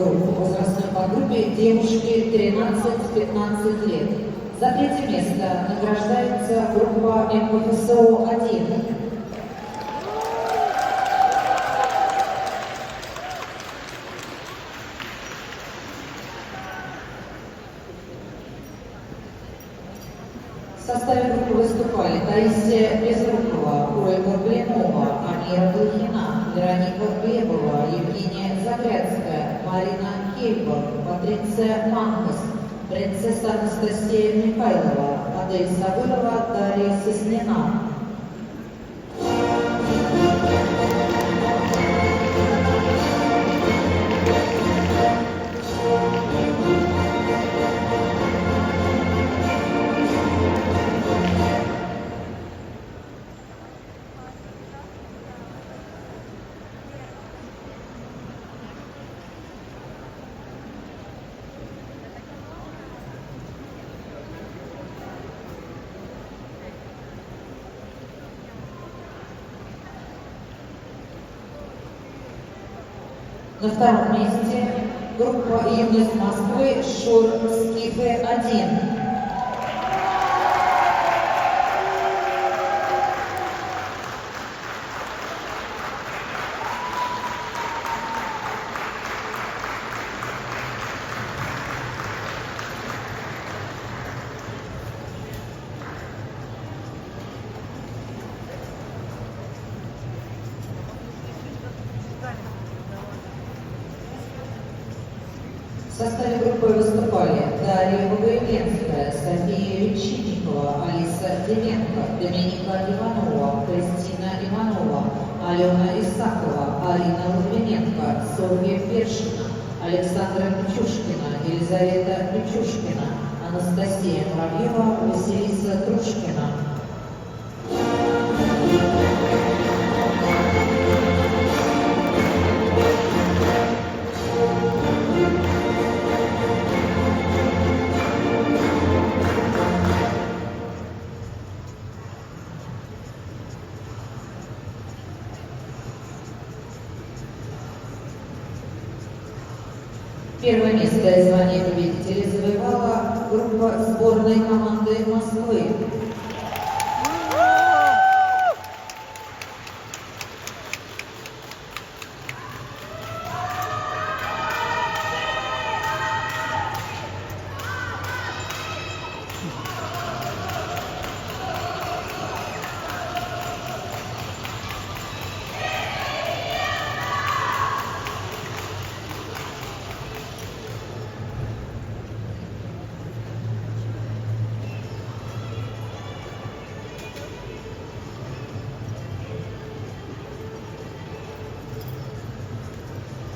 групп возрастной подгруппе девушки 13-15 лет. За третье место награждается группа МПФСО-1. В составе группы выступали Таисия Безрукова, Ольга Блинова, Амира Блохина, Вероника Глебова, Евгения Загрядская, Марина Кельбах, Патриция Мангас, принцесса Анастасия Михайлова, Адель Савырова, Дарья Соснина. На втором месте группа «Юность Москвы» Шур Скифы-1. В составе группы выступали Дарья Богоявленская, София Речинникова, Алиса Деменко, Доминика Иванова, Кристина Иванова, Алена Исакова, Арина Лавриненко, Софья Першина, Александра Печушкина, Елизавета Печушкина, Анастасия Муравьева, Василиса Трушкина. Первое место и звание победителей завоевала группа сборной команды Москвы.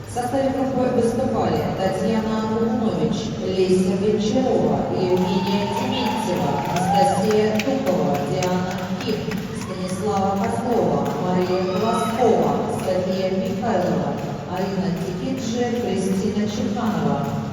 В составе группы выступали Татьяна Лунович, Леся Гончарова, Евгения Дементьева, Анастасия Тукова, Диана Ким, Станислава Козлова, Мария Глазкова, София Михайлова, Арина Тикиджи, Кристина Чеханова.